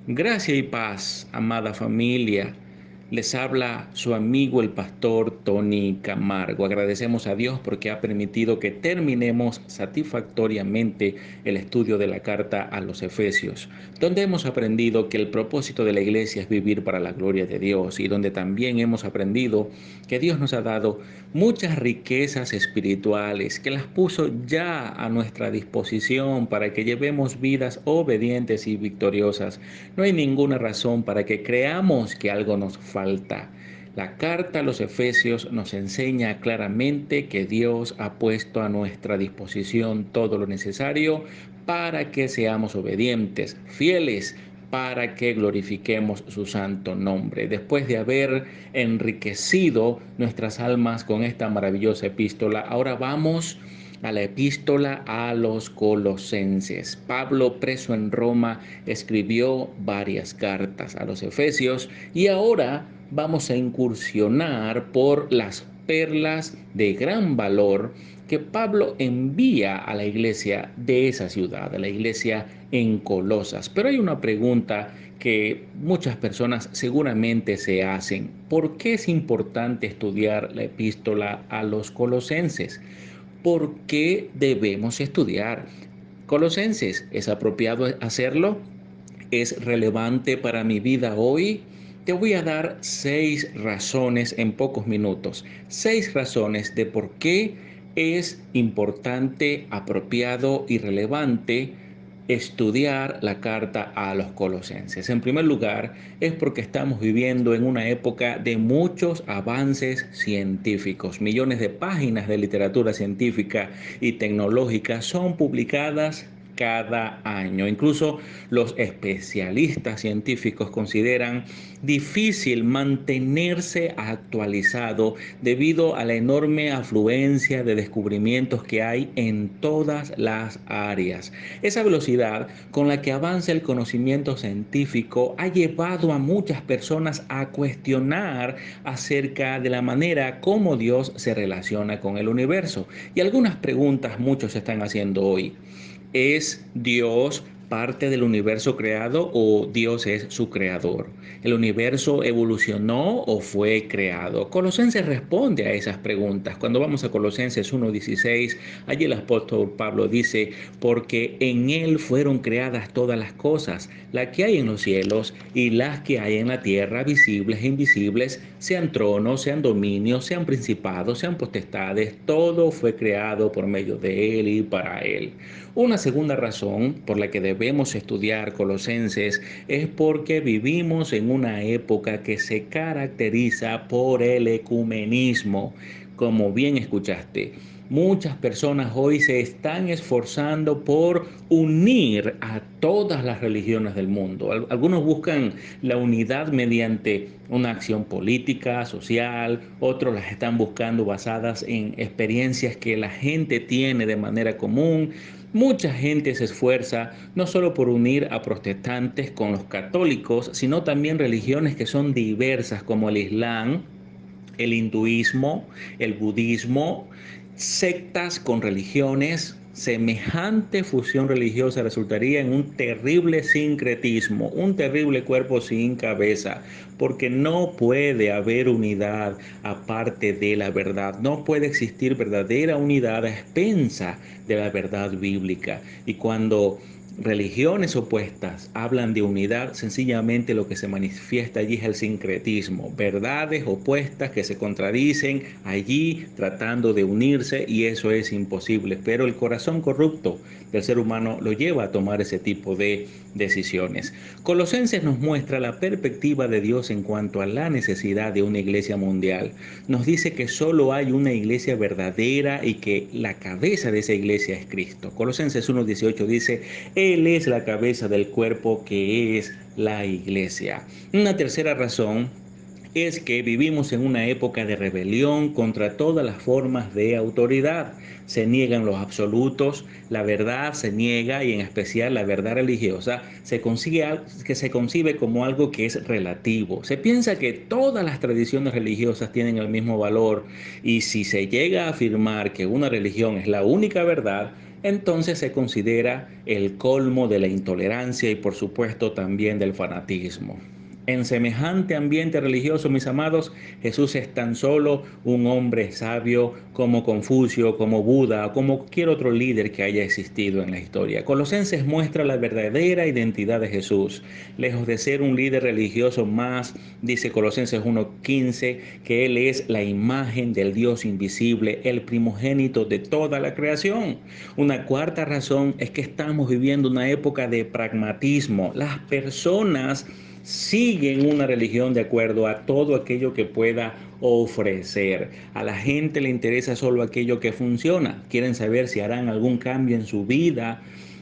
Gracia y paz, amada familia. Les habla su amigo el pastor Tony Camargo. Agradecemos a Dios porque ha permitido que terminemos satisfactoriamente el estudio de la carta a los Efesios, donde hemos aprendido que el propósito de la iglesia es vivir para la gloria de Dios y donde también hemos aprendido que Dios nos ha dado muchas riquezas espirituales, que las puso ya a nuestra disposición para que llevemos vidas obedientes y victoriosas. No hay ninguna razón para que creamos que algo nos falta. La carta a los Efesios nos enseña claramente que Dios ha puesto a nuestra disposición todo lo necesario para que seamos obedientes, fieles, para que glorifiquemos su santo nombre. Después de haber enriquecido nuestras almas con esta maravillosa epístola, ahora vamos a la epístola a los Colosenses. Pablo, preso en Roma, escribió varias cartas a los Efesios y ahora vamos a incursionar por las perlas de gran valor que Pablo envía a la iglesia de esa ciudad, a la iglesia en Colosas. Pero hay una pregunta que muchas personas seguramente se hacen. ¿Por qué es importante estudiar la epístola a los colosenses? ¿Por qué debemos estudiar Colosenses? ¿Es apropiado hacerlo? ¿Es relevante para mi vida hoy? Te voy a dar 6 razones en pocos minutos. 6 razones de por qué es importante, apropiado y relevante estudiar la carta a los colosenses. En primer lugar, es porque estamos viviendo en una época de muchos avances científicos. Millones de páginas de literatura científica y tecnológica son publicadas cada año. Incluso los especialistas científicos consideran difícil mantenerse actualizado debido a la enorme afluencia de descubrimientos que hay en todas las áreas. Esa velocidad con la que avanza el conocimiento científico ha llevado a muchas personas a cuestionar acerca de la manera como Dios se relaciona con el universo. Y algunas preguntas muchos están haciendo hoy. ¿Es Dios parte del universo creado o Dios es su creador? ¿El universo evolucionó o fue creado? Colosenses responde a esas preguntas. Cuando vamos a Colosenses 1:16, allí el apóstol Pablo dice, porque en él fueron creadas todas las cosas, las que hay en los cielos y las que hay en la tierra, visibles e invisibles, sean tronos, sean dominios, sean principados, sean potestades, todo fue creado por medio de él y para él. Una segunda razón por la que debemos estudiar Colosenses es porque vivimos en una época que se caracteriza por el ecumenismo. Como bien escuchaste, muchas personas hoy se están esforzando por unir a todas las religiones del mundo. Algunos buscan la unidad mediante una acción política, social, otros las están buscando basadas en experiencias que la gente tiene de manera común. Mucha gente se esfuerza no solo por unir a protestantes con los católicos, sino también religiones que son diversas como el Islam, el hinduismo, el budismo, sectas con religiones. Semejante fusión religiosa resultaría en un terrible sincretismo, un terrible cuerpo sin cabeza, porque no puede haber unidad aparte de la verdad. No puede existir verdadera unidad a expensa de la verdad bíblica. Y cuando religiones opuestas hablan de unidad, sencillamente lo que se manifiesta allí es el sincretismo, verdades opuestas que se contradicen allí tratando de unirse, y eso es imposible. Pero el corazón corrupto del ser humano lo lleva a tomar ese tipo de decisiones. Colosenses nos muestra la perspectiva de Dios en cuanto a la necesidad de una iglesia mundial. Nos dice que solo hay una iglesia verdadera y que la cabeza de esa iglesia es Cristo. Colosenses 1:18 dice, Él es la cabeza del cuerpo que es la iglesia. Una tercera razón es que vivimos en una época de rebelión contra todas las formas de autoridad. Se niegan los absolutos, la verdad se niega, y en especial la verdad religiosa se concibe como algo que es relativo. Se piensa que todas las tradiciones religiosas tienen el mismo valor, y si se llega a afirmar que una religión es la única verdad, entonces se considera el colmo de la intolerancia y por supuesto también del fanatismo. En semejante ambiente religioso, mis amados, Jesús es tan solo un hombre sabio como Confucio, como Buda o como cualquier otro líder que haya existido en la historia. Colosenses muestra la verdadera identidad de Jesús. Lejos de ser un líder religioso más, dice Colosenses 1:15, que Él es la imagen del Dios invisible, el primogénito de toda la creación. Una cuarta razón es que estamos viviendo una época de pragmatismo. Las personas siguen una religión de acuerdo a todo aquello que pueda ofrecer. A la gente le interesa solo aquello que funciona. Quieren saber si harán algún cambio en su vida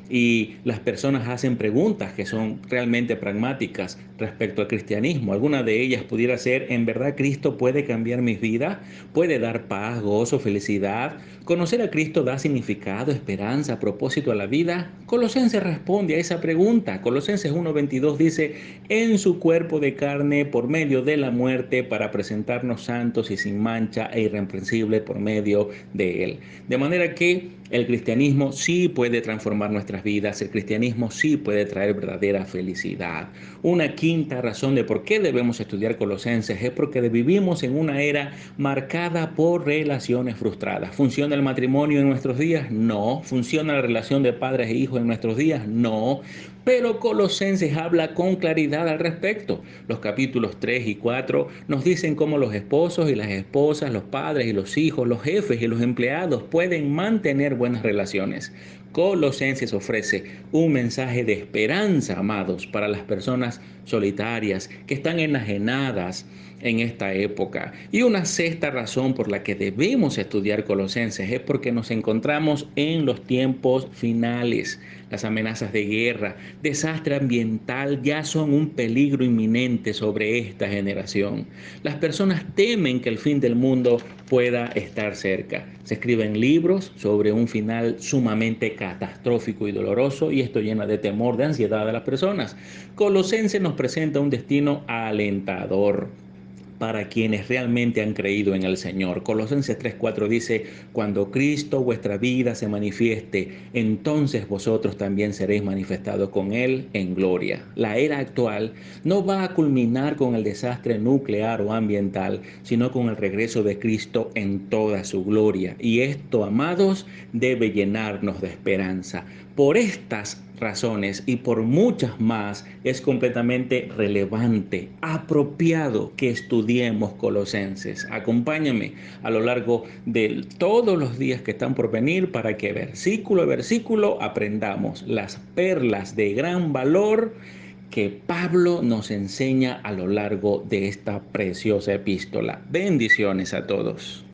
y las personas hacen preguntas que son realmente pragmáticas respecto al cristianismo. Alguna de ellas pudiera ser: ¿en verdad Cristo puede cambiar mi vida? ¿Puede dar paz, gozo, felicidad? ¿Conocer a Cristo da significado, esperanza, propósito a la vida? Colosenses responde a esa pregunta. Colosenses 1:22 dice: en su cuerpo de carne por medio de la muerte, para presentarnos santos y sin mancha e irreprensibles por medio de él. De manera que el cristianismo sí puede transformar nuestras vidas, el cristianismo sí puede traer verdadera felicidad. Una quinta razón de por qué debemos estudiar Colosenses es porque vivimos en una era marcada por relaciones frustradas. ¿Funciona el matrimonio en nuestros días? No. ¿Funciona la relación de padres e hijos en nuestros días? No. Pero Colosenses habla con claridad al respecto. Los capítulos 3 y 4 nos dicen cómo los esposos y las esposas, los padres y los hijos, los jefes y los empleados pueden mantener buenas relaciones. Colosenses ofrece un mensaje de esperanza, amados, para las personas solitarias que están enajenadas en esta época. Y una sexta razón por la que debemos estudiar Colosenses es porque nos encontramos en los tiempos finales. Las amenazas de guerra, desastre ambiental ya son un peligro inminente sobre esta generación. Las personas temen que el fin del mundo pueda estar cerca. Se escriben libros sobre un final sumamente catastrófico y doloroso, y esto llena de temor, de ansiedad a las personas. Colosenses nos presenta un destino alentador para quienes realmente han creído en el Señor. Colosenses 3:4 dice: cuando Cristo vuestra vida se manifieste, entonces vosotros también seréis manifestados con Él en gloria. La era actual no va a culminar con el desastre nuclear o ambiental, sino con el regreso de Cristo en toda su gloria. Y esto, amados, debe llenarnos de esperanza. Por estas razones y por muchas más, es completamente relevante, apropiado que estudiemos Colosenses. Acompáñame a lo largo de todos los días que están por venir para que versículo a versículo aprendamos las perlas de gran valor que Pablo nos enseña a lo largo de esta preciosa epístola. Bendiciones a todos.